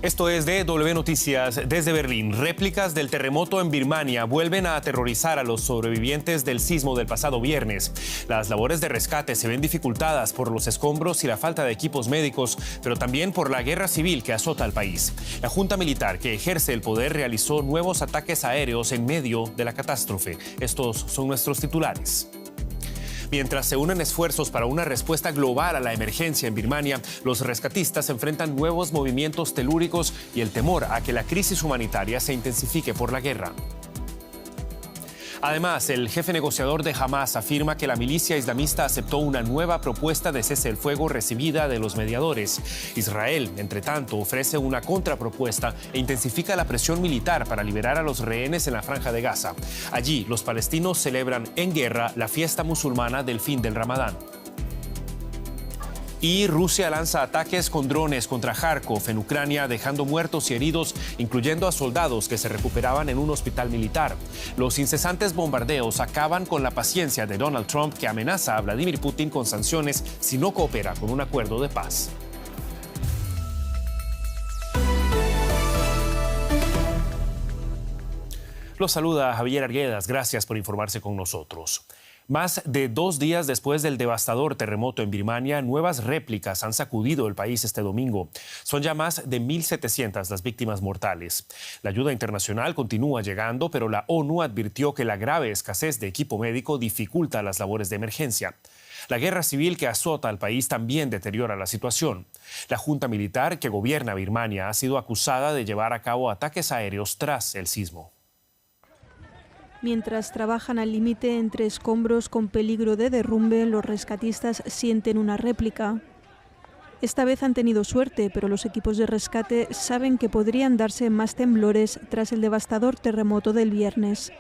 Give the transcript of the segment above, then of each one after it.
Esto es DW Noticias desde Berlín. Réplicas del terremoto en Birmania vuelven a aterrorizar a los sobrevivientes del sismo del pasado viernes. Las labores de rescate se ven dificultadas por los escombros y la falta de equipos médicos, pero también por la guerra civil que azota al país. La junta militar que ejerce el poder realizó nuevos ataques aéreos en medio de la catástrofe. Estos son nuestros titulares. Mientras se unen esfuerzos para una respuesta global a la emergencia en Birmania, los rescatistas enfrentan nuevos movimientos telúricos y el temor a que la crisis humanitaria se intensifique por la guerra. Además, el jefe negociador de Hamas afirma que la milicia islamista aceptó una nueva propuesta de cese el fuego recibida de los mediadores. Israel, entre tanto, ofrece una contrapropuesta e intensifica la presión militar para liberar a los rehenes en la Franja de Gaza. Allí, los palestinos celebran en guerra la fiesta musulmana del fin del Ramadán. Y Rusia lanza ataques con drones contra Kharkov en Ucrania, dejando muertos y heridos, incluyendo a soldados que se recuperaban en un hospital militar. Los incesantes bombardeos acaban con la paciencia de Donald Trump, que amenaza a Vladimir Putin con sanciones si no coopera con un acuerdo de paz. Los saluda Javier Arguedas. Gracias por informarse con nosotros. Más de 2 días después del devastador terremoto en Birmania, nuevas réplicas han sacudido el país este domingo. Son ya más de 1.700 las víctimas mortales. La ayuda internacional continúa llegando, pero la ONU advirtió que la grave escasez de equipo médico dificulta las labores de emergencia. La guerra civil que azota al país también deteriora la situación. La junta militar que gobierna Birmania ha sido acusada de llevar a cabo ataques aéreos tras el sismo. Mientras trabajan al límite entre escombros con peligro de derrumbe, los rescatistas sienten una réplica. Esta vez han tenido suerte, pero los equipos de rescate saben que podrían darse más temblores tras el devastador terremoto del viernes.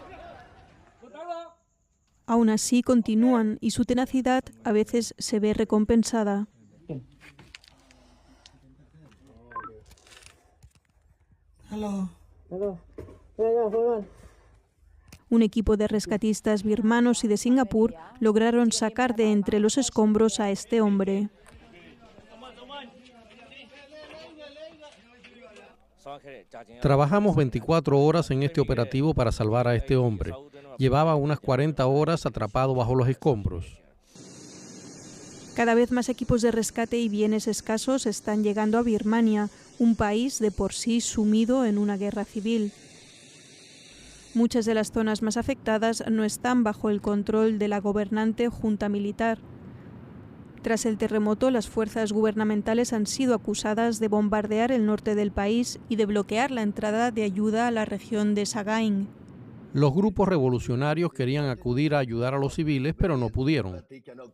Aún así, continúan y su tenacidad a veces se ve recompensada. Un equipo de rescatistas birmanos y de Singapur lograron sacar de entre los escombros a este hombre. Trabajamos 24 horas en este operativo para salvar a este hombre. Llevaba unas 40 horas atrapado bajo los escombros. Cada vez más equipos de rescate y bienes escasos están llegando a Birmania, un país de por sí sumido en una guerra civil. Muchas de las zonas más afectadas no están bajo el control de la gobernante junta militar. Tras el terremoto, las fuerzas gubernamentales han sido acusadas de bombardear el norte del país y de bloquear la entrada de ayuda a la región de Sagaing. Los grupos revolucionarios querían acudir a ayudar a los civiles, pero no pudieron.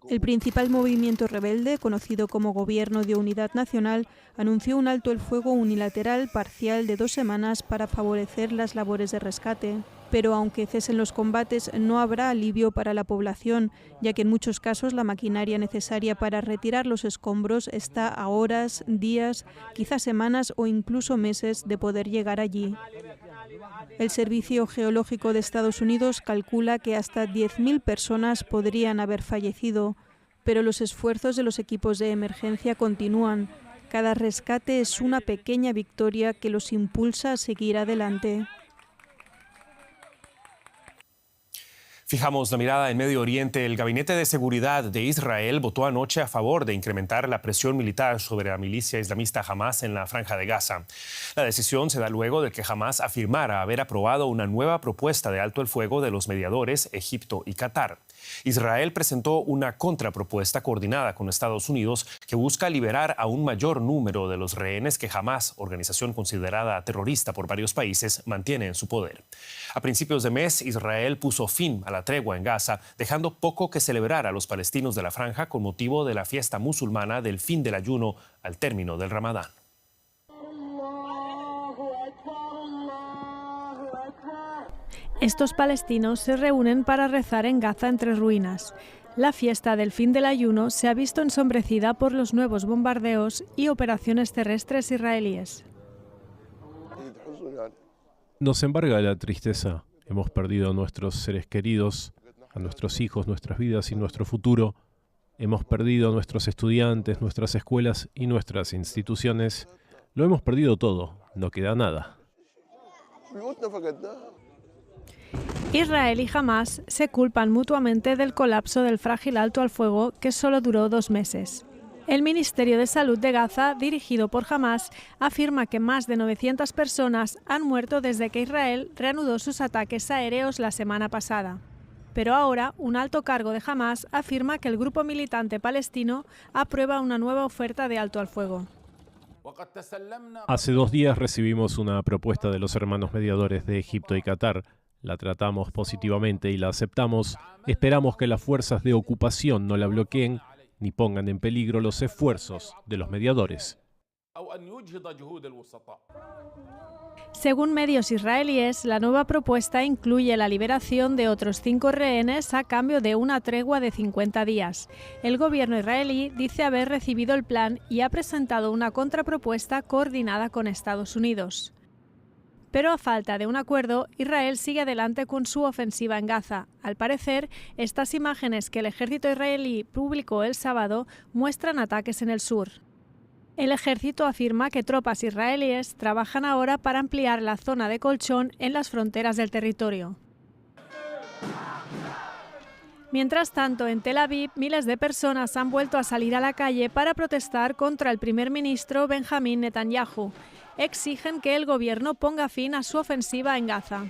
El principal movimiento rebelde, conocido como Gobierno de Unidad Nacional, anunció un alto el fuego unilateral parcial de 2 semanas para favorecer las labores de rescate. Pero aunque cesen los combates, no habrá alivio para la población, ya que en muchos casos la maquinaria necesaria para retirar los escombros está a horas, días, quizás semanas o incluso meses de poder llegar allí. El Servicio Geológico de Estados Unidos calcula que hasta 10.000 personas podrían haber fallecido, pero los esfuerzos de los equipos de emergencia continúan. Cada rescate es una pequeña victoria que los impulsa a seguir adelante. Fijamos la mirada en Medio Oriente. El Gabinete de Seguridad de Israel votó anoche a favor de incrementar la presión militar sobre la milicia islamista Hamas en la Franja de Gaza. La decisión se da luego de que Hamas afirmara haber aprobado una nueva propuesta de alto el fuego de los mediadores Egipto y Qatar. Israel presentó una contrapropuesta coordinada con Estados Unidos que busca liberar a un mayor número de los rehenes que Hamas, organización considerada terrorista por varios países, mantiene en su poder. A principios de mes, Israel puso fin a la tregua en Gaza, dejando poco que celebrar a los palestinos de la franja con motivo de la fiesta musulmana del fin del ayuno al término del Ramadán. Estos palestinos se reúnen para rezar en Gaza entre ruinas. La fiesta del fin del ayuno se ha visto ensombrecida por los nuevos bombardeos y operaciones terrestres israelíes. Nos embarga la tristeza. Hemos perdido a nuestros seres queridos, a nuestros hijos, nuestras vidas y nuestro futuro. Hemos perdido a nuestros estudiantes, nuestras escuelas y nuestras instituciones. Lo hemos perdido todo, no queda nada. Israel y Hamás se culpan mutuamente del colapso del frágil alto al fuego que solo duró 2 meses. El Ministerio de Salud de Gaza, dirigido por Hamás, afirma que más de 900 personas han muerto desde que Israel reanudó sus ataques aéreos la semana pasada. Pero ahora, un alto cargo de Hamás afirma que el grupo militante palestino aprueba una nueva oferta de alto al fuego. Hace 2 días recibimos una propuesta de los hermanos mediadores de Egipto y Qatar. La tratamos positivamente y la aceptamos. Esperamos que las fuerzas de ocupación no la bloqueen ni pongan en peligro los esfuerzos de los mediadores. Según medios israelíes, la nueva propuesta incluye la liberación de otros 5 rehenes a cambio de una tregua de 50 días. El gobierno israelí dice haber recibido el plan y ha presentado una contrapropuesta coordinada con Estados Unidos. Pero a falta de un acuerdo, Israel sigue adelante con su ofensiva en Gaza. Al parecer, estas imágenes que el ejército israelí publicó el sábado muestran ataques en el sur. El ejército afirma que tropas israelíes trabajan ahora para ampliar la zona de colchón en las fronteras del territorio. Mientras tanto, en Tel Aviv, miles de personas han vuelto a salir a la calle para protestar contra el primer ministro Benjamín Netanyahu. Exigen que el gobierno ponga fin a su ofensiva en Gaza.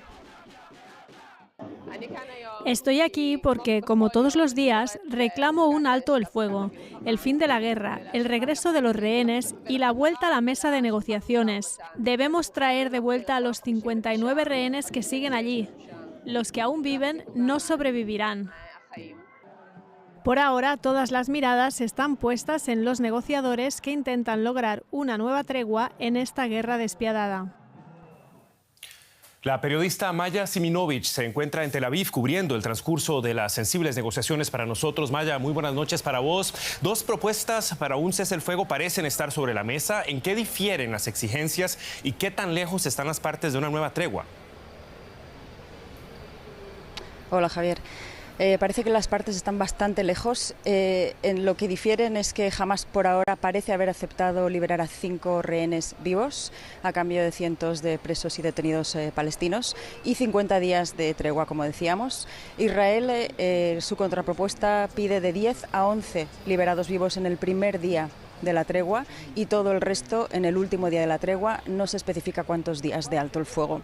Estoy aquí porque, como todos los días, reclamo un alto el fuego, el fin de la guerra, el regreso de los rehenes y la vuelta a la mesa de negociaciones. Debemos traer de vuelta a los 59 rehenes que siguen allí. Los que aún viven no sobrevivirán. Por ahora, todas las miradas están puestas en los negociadores que intentan lograr una nueva tregua en esta guerra despiadada. La periodista Maya Siminovich se encuentra en Tel Aviv cubriendo el transcurso de las sensibles negociaciones para nosotros. Maya, muy buenas noches para vos. 2 propuestas para un cese el fuego parecen estar sobre la mesa. ¿En qué difieren las exigencias y qué tan lejos están las partes de una nueva tregua? Hola, Javier. Parece que las partes están bastante lejos. En lo que difieren es que Hamás por ahora parece haber aceptado liberar a 5 rehenes vivos a cambio de cientos de presos y detenidos palestinos y 50 días de tregua, como decíamos. Israel, su contrapropuesta pide de 10 a 11 liberados vivos en el primer día de la tregua y todo el resto en el último día de la tregua. No se especifica cuántos días de alto el fuego.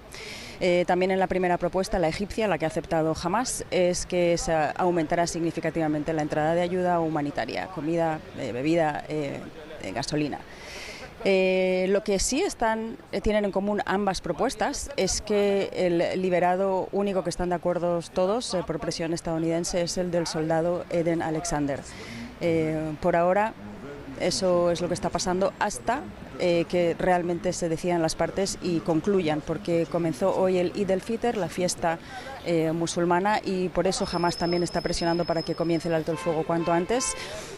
También en la primera propuesta, la egipcia, la que ha aceptado Hamás, es que se aumentará significativamente la entrada de ayuda humanitaria, comida, bebida, gasolina. Lo que sí tienen en común ambas propuestas es que el liberado único que están de acuerdo todos por presión estadounidense es el del soldado Eden Alexander. Por ahora, eso es lo que está pasando hasta que realmente se decidan las partes y concluyan, porque comenzó hoy el Eid el-Fitr, la fiesta musulmana, y por eso Hamás también está presionando para que comience el alto el fuego cuanto antes.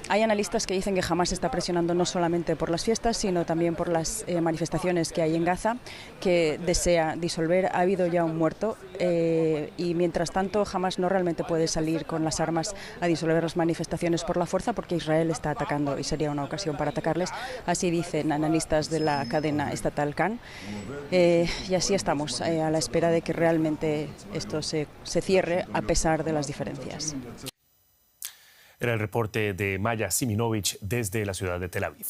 Hay analistas que dicen que Hamás está presionando no solamente por las fiestas, sino también por las manifestaciones que hay en Gaza, que desea disolver. Ha habido ya un muerto y mientras tanto Hamás no realmente puede salir con las armas a disolver las manifestaciones por la fuerza, porque Israel está atacando y sería una ocasión para atacarles. Así dicen analistas de la cadena estatal Kan. Y así estamos, a la espera de que realmente esto se cierre a pesar de las diferencias. Era el reporte de Maya Siminovich desde la ciudad de Tel Aviv.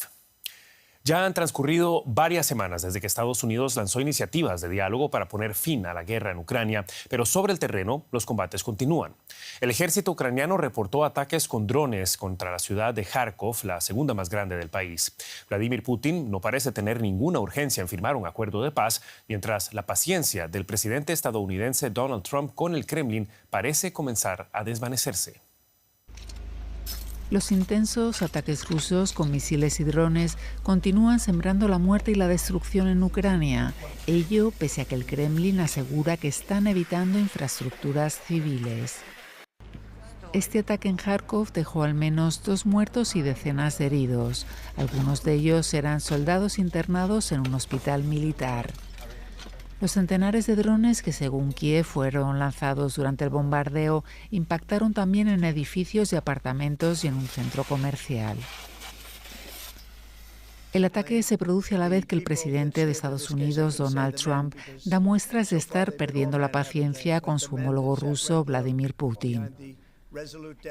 Ya han transcurrido varias semanas desde que Estados Unidos lanzó iniciativas de diálogo para poner fin a la guerra en Ucrania, pero sobre el terreno los combates continúan. El ejército ucraniano reportó ataques con drones contra la ciudad de Kharkov, la segunda más grande del país. Vladimir Putin no parece tener ninguna urgencia en firmar un acuerdo de paz, mientras la paciencia del presidente estadounidense Donald Trump con el Kremlin parece comenzar a desvanecerse. Los intensos ataques rusos con misiles y drones continúan sembrando la muerte y la destrucción en Ucrania. Ello pese a que el Kremlin asegura que están evitando infraestructuras civiles. Este ataque en Kharkov dejó al menos 2 muertos y decenas de heridos. Algunos de ellos eran soldados internados en un hospital militar. Los centenares de drones que, según Kiev, fueron lanzados durante el bombardeo impactaron también en edificios y apartamentos y en un centro comercial. El ataque se produce a la vez que el presidente de Estados Unidos, Donald Trump, da muestras de estar perdiendo la paciencia con su homólogo ruso, Vladimir Putin.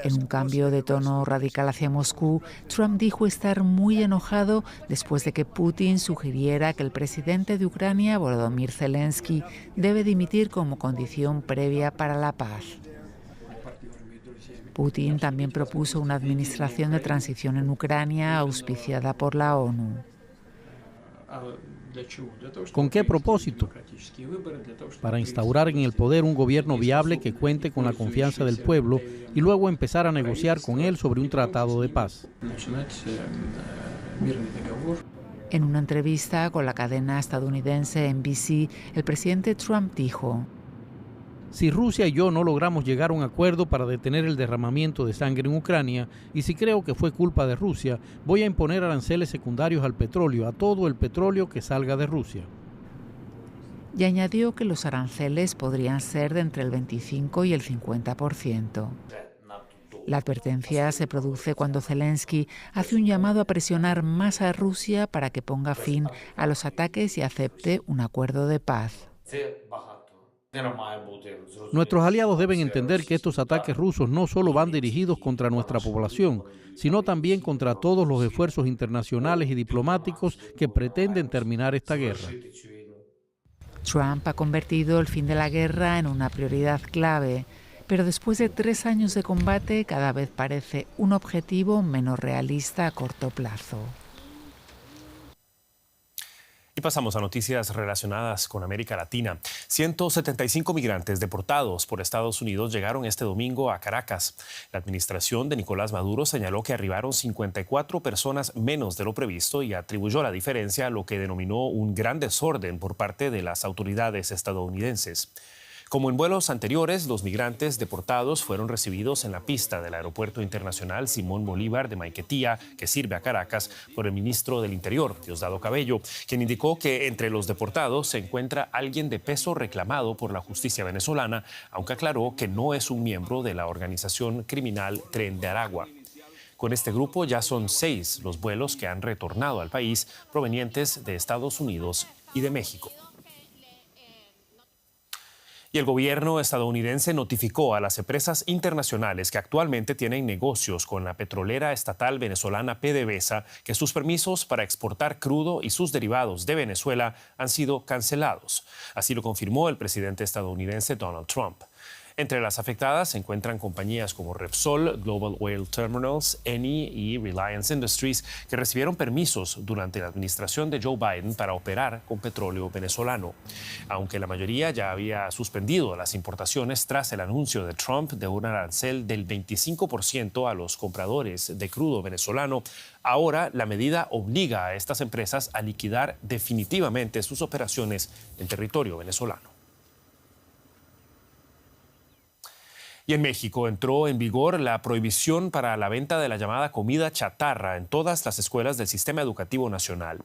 En un cambio de tono radical hacia Moscú, Trump dijo estar muy enojado después de que Putin sugiriera que el presidente de Ucrania, Volodymyr Zelensky, debe dimitir como condición previa para la paz. Putin también propuso una administración de transición en Ucrania auspiciada por la ONU. ¿Con qué propósito? Para instaurar en el poder un gobierno viable que cuente con la confianza del pueblo y luego empezar a negociar con él sobre un tratado de paz. En una entrevista con la cadena estadounidense NBC, el presidente Trump dijo: si Rusia y yo no logramos llegar a un acuerdo para detener el derramamiento de sangre en Ucrania, y si creo que fue culpa de Rusia, voy a imponer aranceles secundarios al petróleo, a todo el petróleo que salga de Rusia. Y añadió que los aranceles podrían ser de entre el 25 y el 50%. La advertencia se produce cuando Zelensky hace un llamado a presionar más a Rusia para que ponga fin a los ataques y acepte un acuerdo de paz. Nuestros aliados deben entender que estos ataques rusos no solo van dirigidos contra nuestra población, sino también contra todos los esfuerzos internacionales y diplomáticos que pretenden terminar esta guerra. Trump ha convertido el fin de la guerra en una prioridad clave, pero después de 3 años de combate cada vez parece un objetivo menos realista a corto plazo. Y pasamos a noticias relacionadas con América Latina. 175 migrantes deportados por Estados Unidos llegaron este domingo a Caracas. La administración de Nicolás Maduro señaló que arribaron 54 personas menos de lo previsto y atribuyó la diferencia a lo que denominó un gran desorden por parte de las autoridades estadounidenses. Como en vuelos anteriores, los migrantes deportados fueron recibidos en la pista del Aeropuerto Internacional Simón Bolívar de Maiquetía, que sirve a Caracas, por el ministro del Interior, Diosdado Cabello, quien indicó que entre los deportados se encuentra alguien de peso reclamado por la justicia venezolana, aunque aclaró que no es un miembro de la organización criminal Tren de Aragua. Con este grupo ya son 6 los vuelos que han retornado al país provenientes de Estados Unidos y de México. Y el gobierno estadounidense notificó a las empresas internacionales que actualmente tienen negocios con la petrolera estatal venezolana PDVSA que sus permisos para exportar crudo y sus derivados de Venezuela han sido cancelados. Así lo confirmó el presidente estadounidense Donald Trump. Entre las afectadas se encuentran compañías como Repsol, Global Oil Terminals, Eni y Reliance Industries, que recibieron permisos durante la administración de Joe Biden para operar con petróleo venezolano. Aunque la mayoría ya había suspendido las importaciones tras el anuncio de Trump de un arancel del 25% a los compradores de crudo venezolano, ahora la medida obliga a estas empresas a liquidar definitivamente sus operaciones en territorio venezolano. Y en México entró en vigor la prohibición para la venta de la llamada comida chatarra en todas las escuelas del Sistema Educativo Nacional.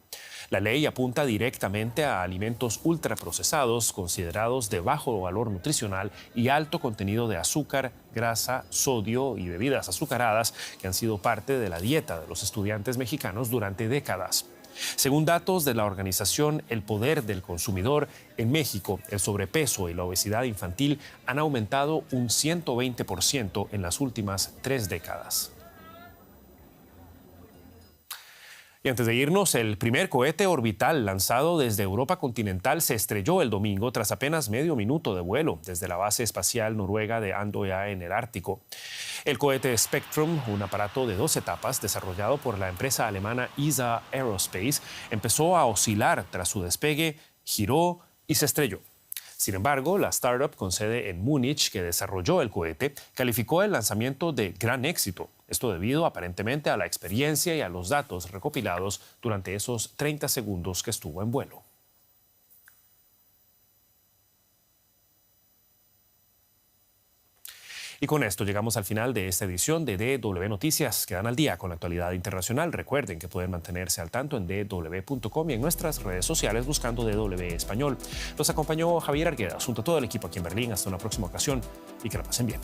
La ley apunta directamente a alimentos ultraprocesados considerados de bajo valor nutricional y alto contenido de azúcar, grasa, sodio y bebidas azucaradas que han sido parte de la dieta de los estudiantes mexicanos durante décadas. Según datos de la organización El Poder del Consumidor, en México el sobrepeso y la obesidad infantil han aumentado un 120% en las últimas 3 décadas. Y antes de irnos, el primer cohete orbital lanzado desde Europa continental se estrelló el domingo tras apenas medio minuto de vuelo desde la base espacial noruega de Andøya en el Ártico. El cohete Spectrum, un aparato de 2 etapas desarrollado por la empresa alemana ESA Aerospace, empezó a oscilar tras su despegue, giró y se estrelló. Sin embargo, la startup con sede en Múnich que desarrolló el cohete calificó el lanzamiento de gran éxito. Esto debido aparentemente a la experiencia y a los datos recopilados durante esos 30 segundos que estuvo en vuelo. Y con esto llegamos al final de esta edición de DW Noticias. Quedan al día con la actualidad internacional. Recuerden que pueden mantenerse al tanto en dw.com y en nuestras redes sociales buscando DW Español. Los acompañó Javier Arguedas junto a todo el equipo aquí en Berlín. Hasta una próxima ocasión y que la pasen bien.